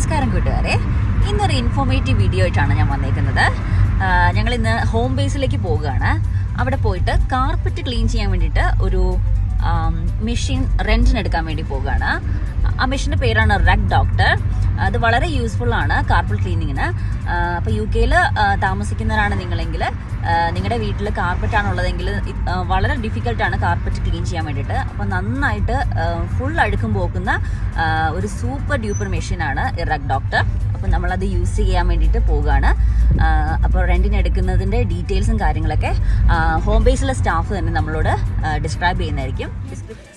നമസ്കാരം കൂട്ടുകാരെ, ഇന്നൊരു ഇൻഫോർമേറ്റീവ് വീഡിയോ ആയിട്ടാണ് ഞാൻ വന്നേക്കുന്നത്. ഞങ്ങൾ ഇന്ന് ഹോം ബേസിലേക്ക് പോവുകയാണ്. അവിടെ പോയിട്ട് കാർപ്പറ്റ് ക്ലീൻ ചെയ്യാൻ വേണ്ടിയിട്ട് ഒരു മെഷീൻ റെന്റിനെടുക്കാൻ വേണ്ടി പോവുകയാണ്. ആ മെഷീൻ്റെ പേരാണ് റഗ് ഡോക്ടർ. അത് വളരെ യൂസ്ഫുൾ ആണ് കാർപ്പറ്റ് ക്ലീനിങ്ങിന്. അപ്പോൾ UK-ൽ താമസിക്കുന്നവരാണ് നിങ്ങളെങ്കിൽ, നിങ്ങളുടെ വീട്ടിൽ കാർപ്പറ്റ് ആണുള്ളതെങ്കിൽ വളരെ ഡിഫിക്കൽട്ടാണ് കാർപ്പറ്റ് ക്ലീൻ ചെയ്യാൻ വേണ്ടിയിട്ട്. അപ്പോൾ നന്നായിട്ട് ഫുൾ അഴുക്കും പോക്കുന്ന ഒരു സൂപ്പർ ഡ്യൂപ്പർ മെഷീനാണ് ഈ റഗ് ഡോക്ടർ. അപ്പോൾ നമ്മളത് യൂസ് ചെയ്യാൻ വേണ്ടിയിട്ട് പോവുകയാണ്. അപ്പോൾ റെൻറ്റിന് എടുക്കുന്നതിൻ്റെ ഡീറ്റെയിൽസും കാര്യങ്ങളൊക്കെ ഹോം ബേസിലെ സ്റ്റാഫ് തന്നെ നമ്മളോട് ഡിസ്ക്രൈബ് ചെയ്യുന്നതായിരിക്കും.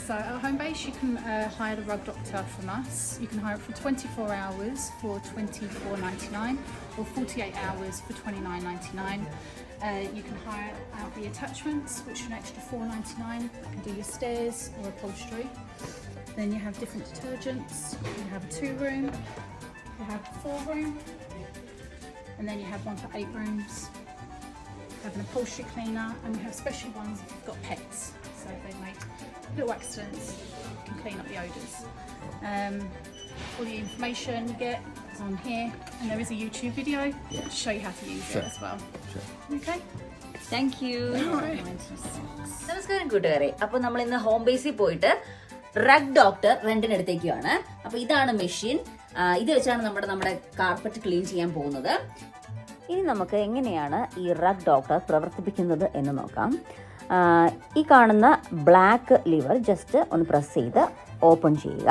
So at home base you can hire the rug doctor from us. You can hire it for 24 hours for $24.99 or 48 hours for $29.99. You can hire out the attachments, which are an extra $4.99. You can do your stairs or upholstery. Then you have different detergents. You have a 2-room, you have a 4-room, and then you have one for 8 rooms. You have an upholstery cleaner, and we have special ones if you've got pets. So if they make little accidents, you can clean up the odours. All the information you get is on here, and there is a YouTube video to show you how to use it as well. Okay? Thank you. നമസ്കാരം കൂട്ടുകാരെ. അപ്പോൾ നമ്മൾ ഇന്ന് home ബേസിൽ പോയിട്ട് rug doctor റെന്റിനെടുത്തേക്കാണ്. അപ്പോൾ ഇതാണ് machine. ഇത് വെച്ചാണ് നമ്മുടെ കാർപ്പറ്റ് ക്ലീൻ ചെയ്യാൻ പോകുന്നത്. ഇനി നമുക്ക് എങ്ങനെയാണ് ഈ റഗ് ഡോക്ടർ പ്രവർത്തിപ്പിക്കുന്നത് എന്ന് നോക്കാം. ഈ കാണുന്ന ബ്ലാക്ക് ലിവർ ജസ്റ്റ് ഒന്ന് പ്രസ് ചെയ്ത് ഓപ്പൺ ചെയ്യുക.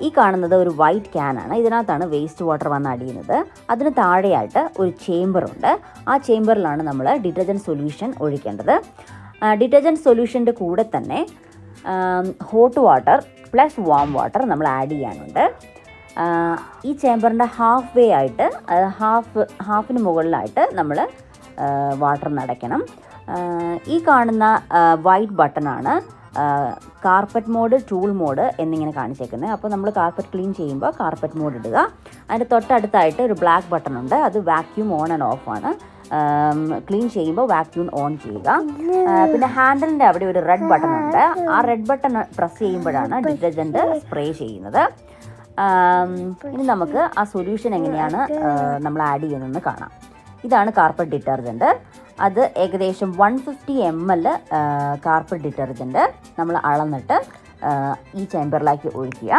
ഈ കാണുന്നത് ഒരു വൈറ്റ് ക്യാനാണ്. ഇതിനകത്താണ് വേസ്റ്റ് വാട്ടർ വന്ന് അടിയുന്നത്. അതിന് താഴെയായിട്ട് ഒരു ചേംബറുണ്ട്. ആ ചേംബറിലാണ് നമ്മൾ ഡിറ്റർജൻറ്റ് സൊല്യൂഷൻ ഒഴിക്കേണ്ടത്. ഡിറ്റർജൻറ്റ് സൊല്യൂഷൻ്റെ കൂടെ തന്നെ hot water plus warm water നമ്മൾ ആഡ് ചെയ്യാനുണ്ട്. ഈ ചേംബറിൻ്റെ ഹാഫ് വേ ആയിട്ട് ഹാഫിന് മുകളിലായിട്ട് നമ്മൾ വാട്ടർ നടക്കണം. ഈ കാണുന്ന വൈറ്റ് ബട്ടണാണ് കാർപ്പറ്റ് മോഡ്, ടൂൾ മോഡ് എന്നിങ്ങനെ കാണിച്ചേക്കുന്നത്. അപ്പോൾ നമ്മൾ കാർപ്പറ്റ് ക്ലീൻ ചെയ്യുമ്പോൾ കാർപ്പറ്റ് മോഡ് ഇടുക. അതിൻ്റെ തൊട്ടടുത്തായിട്ട് ഒരു ബ്ലാക്ക് ബട്ടൺ ഉണ്ട്. അത് വാക്യൂം ഓൺ ആൻഡ് ഓഫ് ആണ്. ക്ലീൻ ചെയ്യുമ്പോൾ വാക്യൂം ഓൺ ചെയ്യുക. പിന്നെ ഹാൻഡിലിൻ്റെ അവിടെ ഒരു റെഡ് ബട്ടൺ ഉണ്ട്. ആ റെഡ് ബട്ടൺ പ്രസ് ചെയ്യുമ്പോഴാണ് ഡിറ്റർജൻറ്റ് സ്പ്രേ ചെയ്യുന്നത്. ഇനി നമുക്ക് ആ സൊല്യൂഷൻ എങ്ങനെയാണ് നമ്മൾ ആഡ് ചെയ്യുന്നതെന്ന് കാണാം. ഇതാണ് കാർപ്പറ്റ് ഡിറ്റർജൻറ്റ്. അത് ഏകദേശം 150 ml കാർപ്പറ്റ് ഡിറ്റർജൻറ്റ് നമ്മൾ അളന്നിട്ട് ഈ ചേമ്പറിലേക്ക് ഒഴിക്കുക.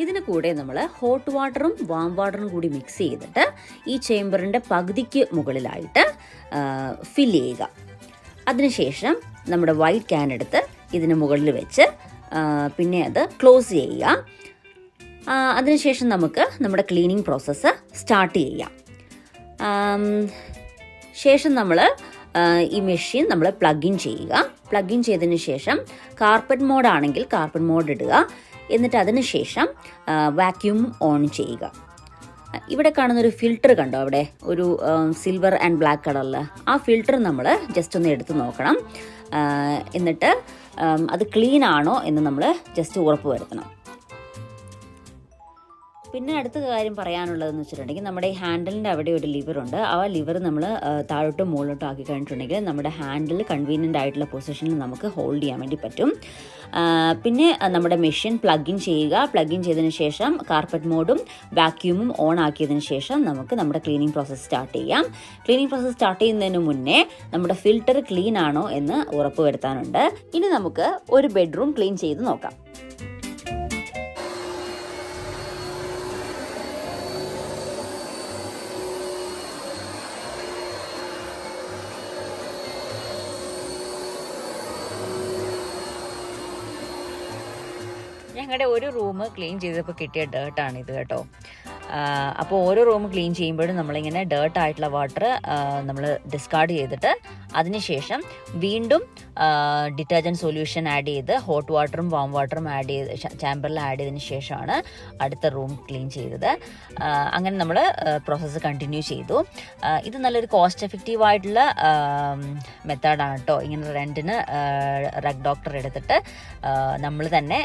ഇതിന് കൂടെ നമ്മൾ ഹോട്ട് വാട്ടറും വാം വാട്ടറും കൂടി മിക്സ് ചെയ്തിട്ട് ഈ ചേമ്പറിൻ്റെ പകുതിക്ക് മുകളിലായിട്ട് ഫില്ല് ചെയ്യുക. അതിനുശേഷം നമ്മുടെ വൈറ്റ് ക്യാൻ എടുത്ത് ഇതിന് മുകളിൽ വെച്ച് പിന്നെ അത് ക്ലോസ് ചെയ്യുക. അതിനുശേഷം നമുക്ക് നമ്മുടെ ക്ലീനിങ് പ്രോസസ്സ് സ്റ്റാർട്ട് ചെയ്യാം. ശേഷം നമ്മൾ ഈ മെഷീൻ നമ്മൾ പ്ലഗ് ഇൻ ചെയ്യുക. പ്ലഗ് ഇൻ ചെയ്തതിന് ശേഷം കാർപ്പറ്റ് മോഡാണെങ്കിൽ കാർപ്പറ്റ് മോഡ് ഇടുക. എന്നിട്ട് അതിന് ശേഷം വാക്യൂം ഓൺ ചെയ്യുക. ഇവിടെ കാണുന്നൊരു ഫിൽറ്റർ കണ്ടോ, അവിടെ ഒരു സിൽവർ ആൻഡ് ബ്ലാക്ക് കളറിൽ. ആ ഫിൽറ്റർ നമ്മൾ ജസ്റ്റ് ഒന്ന് എടുത്ത് നോക്കണം. എന്നിട്ട് അത് ക്ലീൻ ആണോ എന്ന് നമ്മൾ ജസ്റ്റ് ഉറപ്പ് വരുത്തണം. പിന്നെ അടുത്ത കാര്യം പറയാനുള്ളതെന്ന് വെച്ചിട്ടുണ്ടെങ്കിൽ, നമ്മുടെ ഈ ഹാൻഡിലിൻ്റെ അവിടെ ഒരു ലിവറുണ്ട്. ആ ലിവർ നമ്മൾ താഴോട്ടും മുകളിലോട്ടും ആക്കി കഴിഞ്ഞിട്ടുണ്ടെങ്കിൽ നമ്മുടെ ഹാൻഡിൽ കൺവീനിയൻ്റ് ആയിട്ടുള്ള പൊസിഷനിൽ നമുക്ക് ഹോൾഡ് ചെയ്യാൻ വേണ്ടി പറ്റും. പിന്നെ നമ്മുടെ മെഷീൻ പ്ലഗ് ഇൻ ചെയ്യുക. പ്ലഗ് ഇൻ ചെയ്തതിന് ശേഷം കാർപ്പറ്റ് മോഡും വാക്യൂമും ഓൺ ആക്കിയതിന് ശേഷം നമുക്ക് നമ്മുടെ ക്ലീനിങ് പ്രോസസ്സ് സ്റ്റാർട്ട് ചെയ്യാം. ക്ലീനിങ് പ്രോസസ്സ് സ്റ്റാർട്ട് ചെയ്യുന്നതിന് മുന്നേ നമ്മുടെ ഫിൽറ്റർ ക്ലീൻ ആണോ എന്ന് ഉറപ്പ് വരുത്താനുണ്ട്. ഇനി നമുക്ക് ഒരു ബെഡ്റൂം ക്ലീൻ ചെയ്ത് നോക്കാം. ഞങ്ങളുടെ ഒരു റൂം ക്ലീൻ ചെയ്തപ്പോൾ കിട്ടിയ ഡേർട്ടാണ് ഇത് കേട്ടോ. അപ്പോൾ ഓരോ റൂം ക്ലീൻ ചെയ്യുമ്പോഴും നമ്മളിങ്ങനെ ഡേർട്ടായിട്ടുള്ള വാട്ടർ നമ്മൾ ഡിസ്കാർഡ് ചെയ്തിട്ട് അതിനുശേഷം വീണ്ടും ഡിറ്റർജൻറ്റ് സൊല്യൂഷൻ ആഡ് ചെയ്ത് ഹോട്ട് വാട്ടറും വാം വാട്ടറും ആഡ് ചെയ്ത് ചാമ്പറിൽ ആഡ് ചെയ്തതിന് ശേഷമാണ് അടുത്ത റൂം ക്ലീൻ ചെയ്തത്. അങ്ങനെ നമ്മൾ പ്രോസസ്സ് കണ്ടിന്യൂ ചെയ്തു. ഇത് നല്ലൊരു കോസ്റ്റ് എഫക്റ്റീവ് ആയിട്ടുള്ള മെത്തേഡാണ് കേട്ടോ. ഇങ്ങനെ റെൻറ്റിന് റഗ് ഡോക്ടർ എടുത്തിട്ട് നമ്മൾ തന്നെ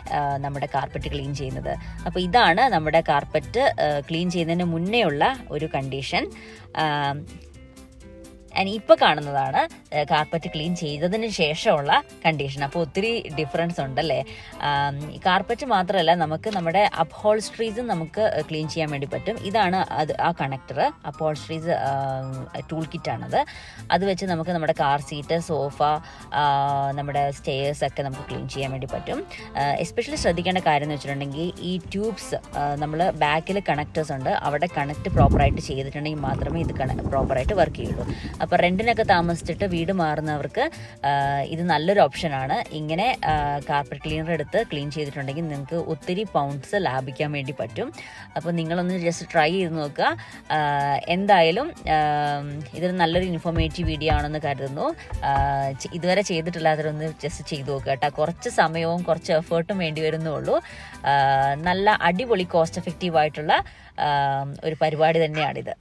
നമ്മുടെ കാർപ്പറ്റ് ക്ലീൻ ചെയ്യുന്നത്. അപ്പോൾ ഇതാണ് നമ്മുടെ കാർപ്പറ്റ് ക്ലീൻ ചെയ്യുന്നതിന് മുന്നേ ഉള്ള ഒരു കണ്ടീഷൻ. ആൻഡ് ഇപ്പോൾ കാണുന്നതാണ് കാർപ്പറ്റ് ക്ലീൻ ചെയ്തതിന് ശേഷമുള്ള കണ്ടീഷൻ. അപ്പോൾ ഒത്തിരി ഡിഫറൻസ് ഉണ്ടല്ലേ. കാർപ്പറ്റ് മാത്രമല്ല, നമുക്ക് നമ്മുടെ അപ്ഹോൾസ്ട്രീസും നമുക്ക് ക്ലീൻ ചെയ്യാൻ വേണ്ടി പറ്റും. ഇതാണ് ആ കണക്ടർ, അപ്ഹോൾസ്ട്രീസ് ടൂൾ കിറ്റാണത്. അത് വെച്ച് നമുക്ക് നമ്മുടെ കാർ സീറ്റ്, സോഫ, നമ്മുടെ സ്റ്റെയർസ് ഒക്കെ നമുക്ക് ക്ലീൻ ചെയ്യാൻ വേണ്ടി പറ്റും. എസ്പെഷ്യലി ശ്രദ്ധിക്കേണ്ട കാര്യം എന്ന് വെച്ചിട്ടുണ്ടെങ്കിൽ ഈ ട്യൂബ്സ് നമ്മൾ ബാക്കിൽ കണക്ടേഴ്സ് ഉണ്ട്, അവിടെ കണക്ട് പ്രോപ്പറായിട്ട് ചെയ്തിട്ടുണ്ടെങ്കിൽ മാത്രമേ ഇത് പ്രോപ്പറായിട്ട് വർക്ക് ചെയ്യുള്ളൂ. അപ്പോൾ റെൻറ്റിനൊക്കെ താമസിച്ചിട്ട് വീട് മാറുന്നവർക്ക് ഇത് നല്ലൊരു ഓപ്ഷനാണ്. ഇങ്ങനെ കാർപ്പറ്റ് ക്ലീനർ എടുത്ത് ക്ലീൻ ചെയ്തിട്ടുണ്ടെങ്കിൽ നിങ്ങൾക്ക് ഒത്തിരി പൗണ്ട്സ് ലാഭിക്കാൻ വേണ്ടി പറ്റും. അപ്പോൾ നിങ്ങളൊന്ന് ജസ്റ്റ് ട്രൈ ചെയ്ത് നോക്കുക. എന്തായാലും ഇതൊരു നല്ലൊരു ഇൻഫോർമേറ്റീവ് വീഡിയോ ആണെന്ന് കരുതുന്നു. ഇതുവരെ ചെയ്തിട്ടില്ലാത്തവരൊന്ന് ജസ്റ്റ് ചെയ്ത് നോക്കുക കേട്ടോ. കുറച്ച് സമയവും കുറച്ച് എഫേർട്ടും വേണ്ടി വരുന്നുള്ളൂ. നല്ല അടിപൊളി കോസ്റ്റ് എഫക്റ്റീവ് ആയിട്ടുള്ള ഒരു പരിപാടി തന്നെയാണിത്.